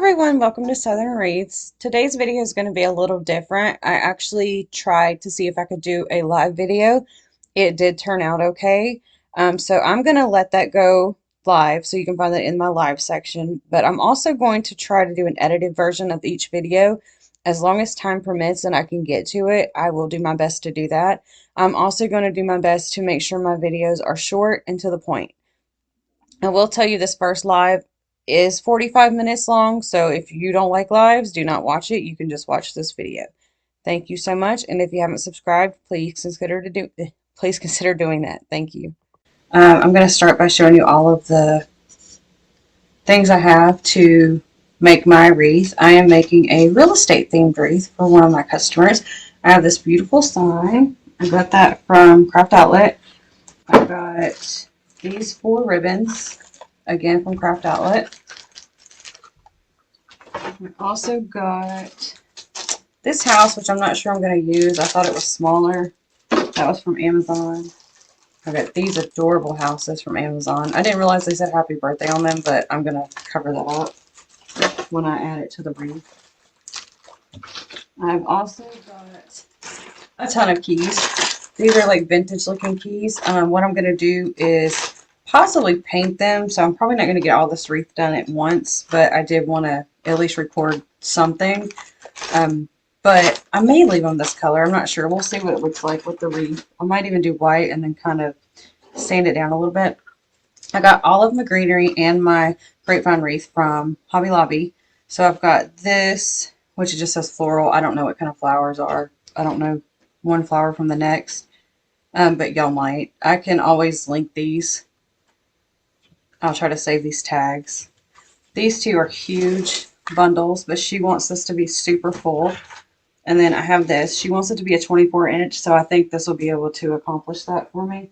everyone, welcome to Southern Wreaths. Today's video is going to be a little different. I actually tried to see if I could do a live video. It did turn out okay. So I'm going to let that go live so you can find that in my live section. But I'm also going to try to do an edited version of each video. As long as time permits and I can get to it, I will do my best to do that. I'm also going to do my best to make sure my videos are short and to the point. I will tell you this first live is 45 minutes long, so if you don't like lives, do not watch it. You can just watch this video. Thank you so much, and if you haven't subscribed, please consider doing that. Thank you. I'm going to start by showing you all of the things I have to make my wreath. I am making a real estate themed wreath for one of my customers. I have this beautiful sign. I got that from Craft Outlet. I got these 4 ribbons, again from Craft Outlet. I also got this house, which I'm not sure I'm going to use. I thought it was smaller. That was from Amazon. I got these adorable houses from Amazon. I didn't realize they said happy birthday on them, but I'm going to cover that up when I add it to the wreath. I've also got a ton of keys. These are like vintage looking keys. What I'm going to do is possibly paint them. So I'm probably not going to get all this wreath done at once, but I did want to at least record something. But I may leave them this color. I'm not sure. We'll see what it looks like with the wreath. I might even do white and then kind of sand it down a little bit. I got all of my greenery and my grapevine wreath from Hobby Lobby. So I've got this, which just says floral. I don't know what kind of flowers are. I don't know one flower from the next, but y'all might. I can always link these. I'll try to save these tags. These 2 are huge bundles, but she wants this to be super full. And then I have this. She wants it to be a 24-inch, so I think this will be able to accomplish that for me.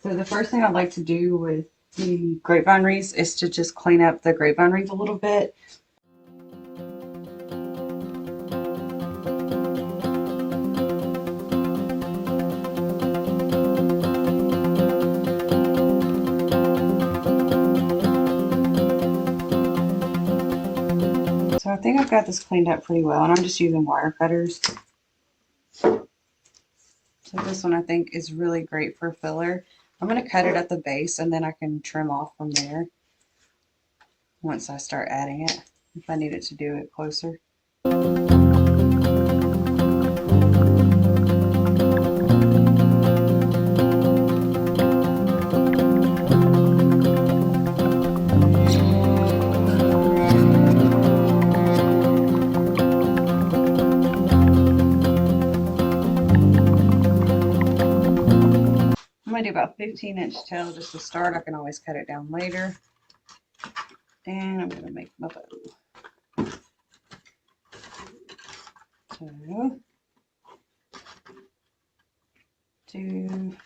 So the first thing I'd like to do with the grapevine wreaths is to just clean up the grapevine wreath a little bit. So I think I've got this cleaned up pretty well, and I'm just using wire cutters. So this one I think is really great for filler. I'm going to cut it at the base, and then I can trim off from there once I start adding it, if I needed to do it closer. I'm going to do about 15-inch tail just to start. I can always cut it down later. And I'm going to make my bow. So, 2, I think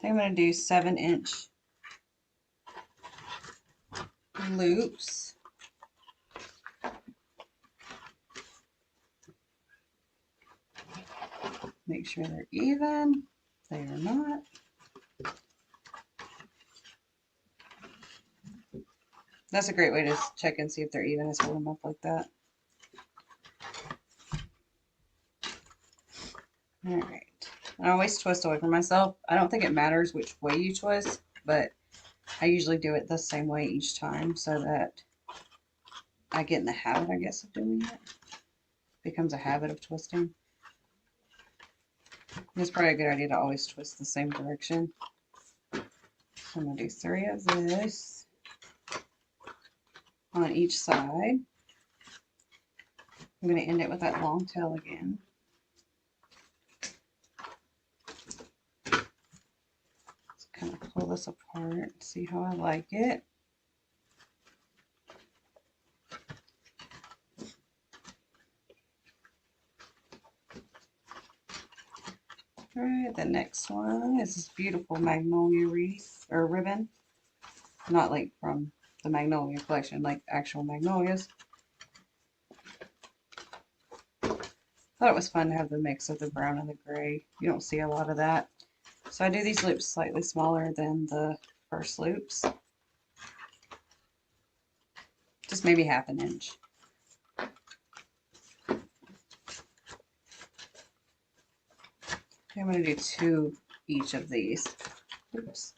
I'm going to do 7-inch loops. Make sure they're even. They are not. That's a great way to check and see if they're even, is hold them up like that. All right. I always twist away from myself. I don't think it matters which way you twist, but I usually do it the same way each time so that I get in the habit, I guess, of doing it. It becomes a habit of twisting. It's probably a good idea to always twist the same direction. So I'm going to do 3 of this on each side. I'm going to end it with that long tail again. Let's kind of pull this apart and see how I like it. All right, the next one is this beautiful magnolia wreath or ribbon. Not like from the magnolia collection, like actual magnolias. Thought it was fun to have the mix of the brown and the gray. You don't see a lot of that. So I do these loops slightly smaller than the first loops. just maybe 1/2 inch. Okay, I'm going to do 2 each of these. Oops.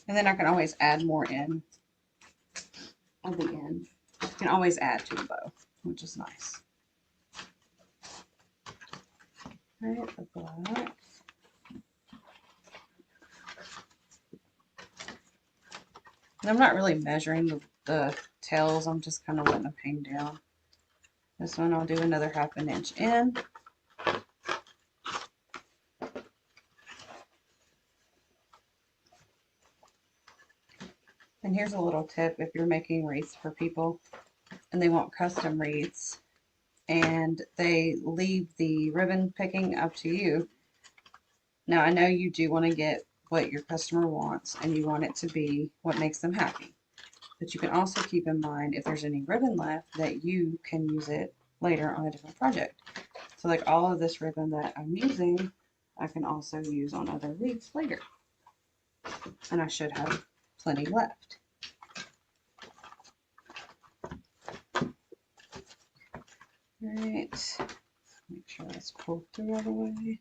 And then I can always add more in at the end. You can always add to the bow, which is nice. All right, the black. And I'm not really measuring the tails. I'm just kind of letting them hang down. This one I'll do another 1/2 inch in. And here's a little tip if you're making wreaths for people and they want custom wreaths and they leave the ribbon picking up to you. Now I know you do want to get what your customer wants and you want it to be what makes them happy. But you can also keep in mind if there's any ribbon left that you can use it later on a different project. So like all of this ribbon that I'm using, I can also use on other wreaths later. And I should have plenty left. All right, make sure that's pulled through all the way.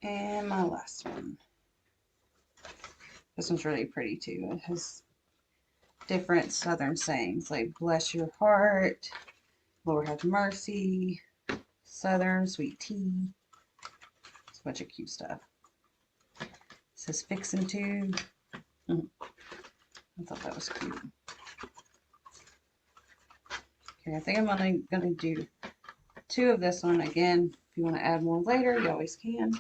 And my last one. This one's really pretty too. It has different Southern sayings like bless your heart, Lord have mercy, Southern, sweet tea. It's a bunch of cute stuff. It says fixin' to. I thought that was cute. Okay, I think I'm only going to do 2 of this one. Again, if you want to add more later, you always can.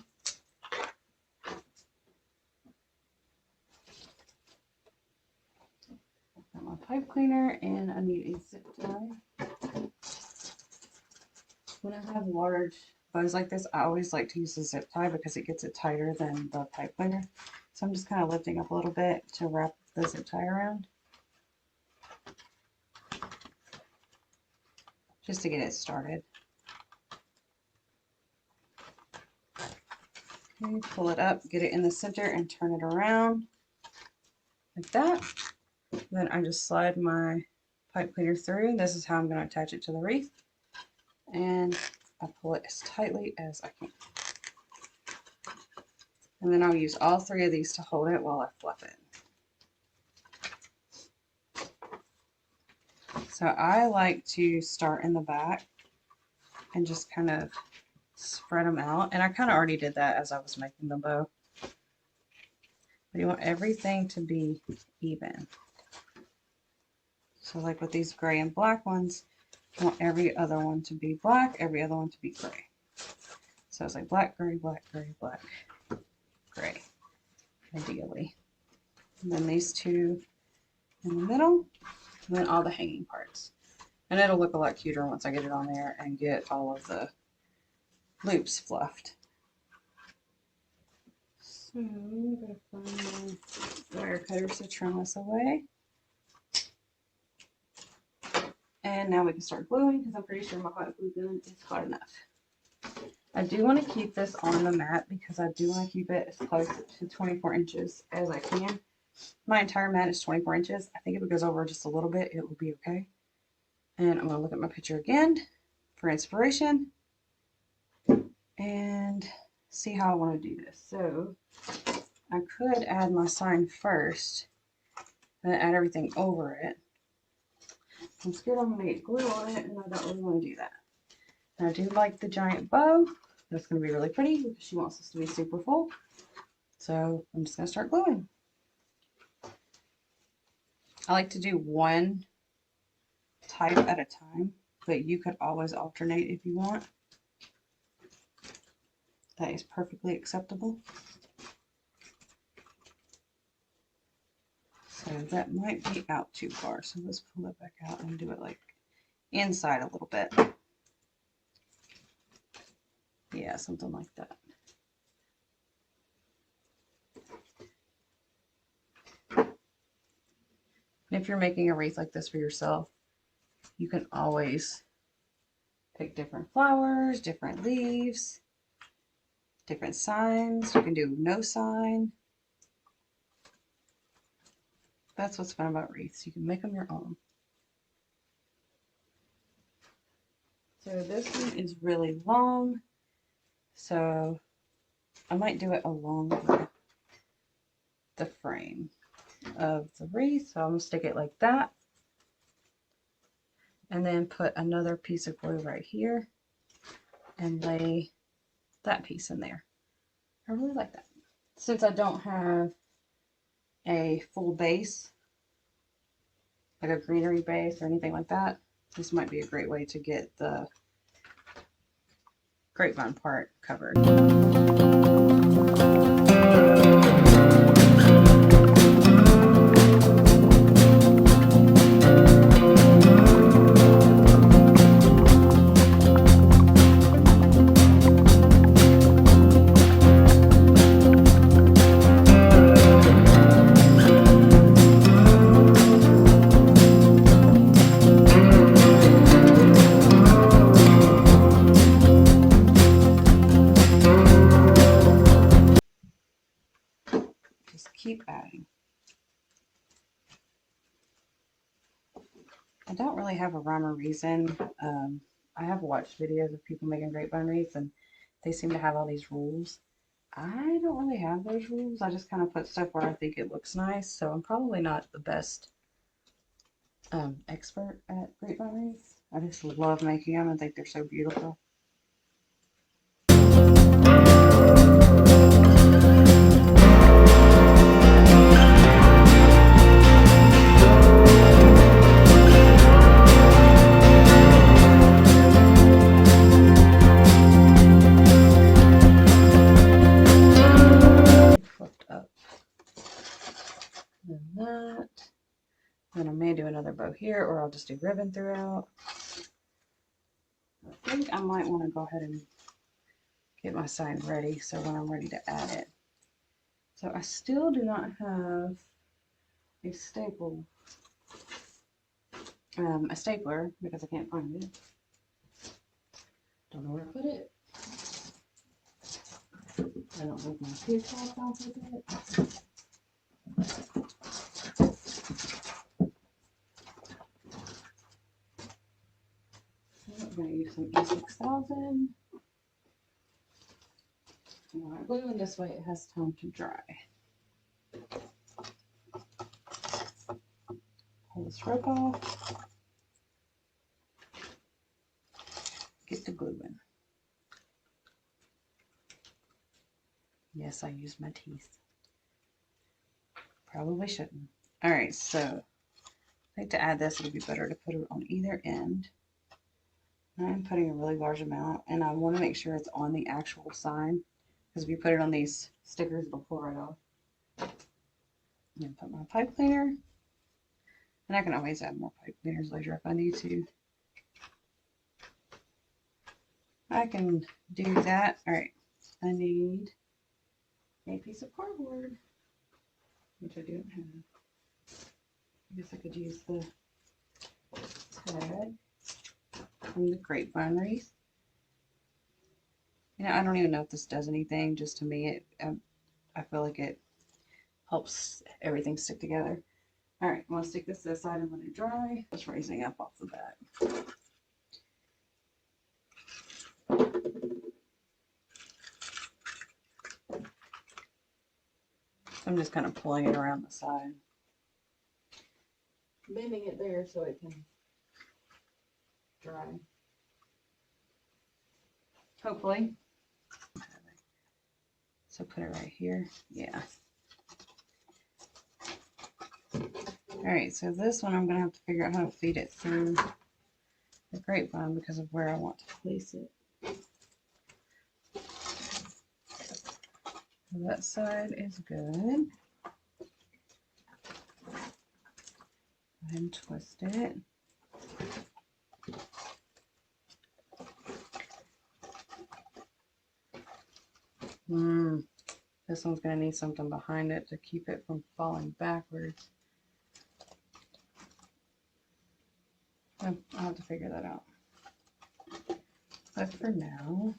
Got my pipe cleaner and I need a zip tie. When I have large bows like this, I always like to use a zip tie because it gets it tighter than the pipe cleaner. So I'm just kind of lifting up a little bit to wrap the zip tie around. Just to get it started. Okay, pull it up, get it in the center and turn it around like that. Then I just slide my pipe cleaner through. This is how I'm going to attach it to the wreath. And I pull it as tightly as I can. And then I'll use all 3 of these to hold it while I fluff it. So I like to start in the back and just kind of spread them out. And I kind of already did that as I was making the bow. But you want everything to be even. So like with these gray and black ones, you want every other one to be black, every other one to be gray. So it's like black, gray, black, gray, black, gray, ideally. And then these 2 in the middle, and then all the hanging parts. And it'll look a lot cuter once I get it on there and get all of the loops fluffed. So I'm going to find my wire cutters to trim this away. And now we can start gluing because I'm pretty sure my hot glue gun is hot enough. I do want to keep this on the mat because I do want to keep it as close to 24 inches as I can. My entire mat is 24 inches. I think if it goes over just a little bit, it will be okay. And I'm going to look at my picture again for inspiration and see how I want to do this. So I could add my sign first and add everything over it. I'm scared I'm going to get glue on it and I don't really want to do that. And I do like the giant bow. That's going to be really pretty because she wants this to be super full. So I'm just going to start gluing. I like to do one type at a time, but you could always alternate if you want. That is perfectly acceptable. So that might be out too far. So let's pull it back out and do it like inside a little bit. Yeah, something like that. And if you're making a wreath like this for yourself, you can always Pick different flowers, different leaves, different signs. You can do no sign. That's what's fun about wreaths. You can make them your own. So this one is really long, so I might do it along the frame of the wreath. So I'm going to stick it like that. And then put another piece of glue right here and lay that piece in there. I really like that. Since I don't have a full base, like a greenery base or anything like that, this might be a great way to get the grapevine part covered. Keep adding. I don't really have a rhyme or reason. I have watched videos of people making grapevine wreaths and they seem to have all these rules. I don't really have those rules. I just kind of put stuff where I think it looks nice. So I'm probably not the best expert at grapevine wreaths. I just love making them and think they're so beautiful. That. Then I may do another bow here, or I'll just do ribbon throughout. I think I might want to go ahead and get my sign ready so when I'm ready to add it. So I still do not have a stapler because I can't find it. Don't know where to put it. I don't think my paper off with it. I'm going to use some E6000. When I glue in this way, it has time to dry. Pull this rope off. Get the glue in. Yes, I used my teeth. Probably shouldn't. Alright, so I think to add this, it would be better to put it on either end. I'm putting a really large amount, and I want to make sure it's on the actual sign, because if you put it on these stickers, it'll pull right off. And put my pipe cleaner, and I can always add more pipe cleaners later if I need to. I can do that. Alright, I need a piece of cardboard, which I don't have. I guess I could use the tag from the grapevine wreath. You know, I don't even know if this does anything. Just to me, I feel like it helps everything stick together. All right, I'm gonna stick this to the side and let it dry. Just raising up off the back. I'm just kind of pulling it around the side, bending it there so it can dry. Hopefully. So put it right here. Yeah. Alright, so this one I'm going to have to figure out how to feed it through the grapevine because of where I want to place it. So that side is good. Go ahead and twist it. This one's going to need something behind it to keep it from falling backwards. I'll have to figure that out. But for now,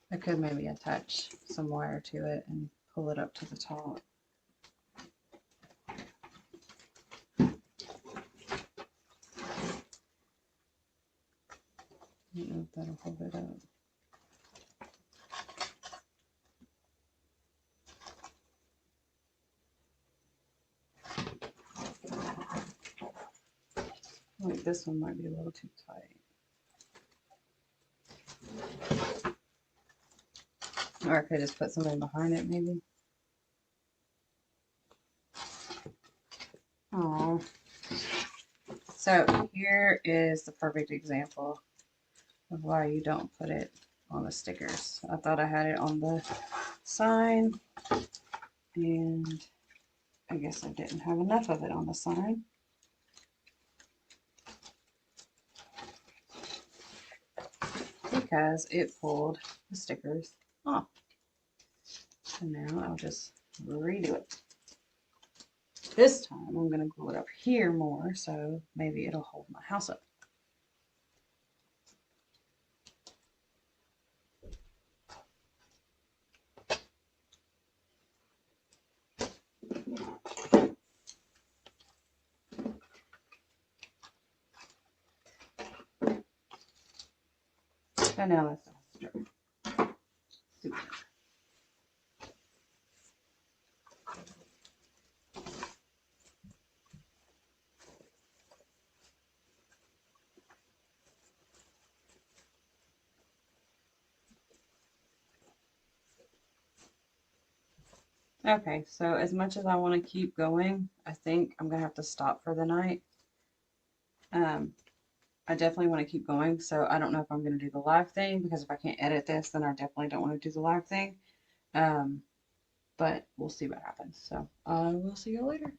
I could maybe attach some wire to it and pull it up to the top. I don't know if that'll hold it up. Like this one might be a little too tight. Or I could just put something behind it maybe. Oh. So here is the perfect example of why you don't put it on the stickers. I thought I had it on the sign, and I guess I didn't have enough of it on the sign. Because it pulled the stickers off. So now I'll just redo it. This time I'm going to glue it up here more, so maybe it'll hold my house up. And now let's super. Okay, so as much as I want to keep going, I think I'm going to have to stop for the night. I definitely want to keep going, so I don't know if I'm going to do the live thing, because if I can't edit this, then I definitely don't want to do the live thing. But we'll see what happens. So I will see you later.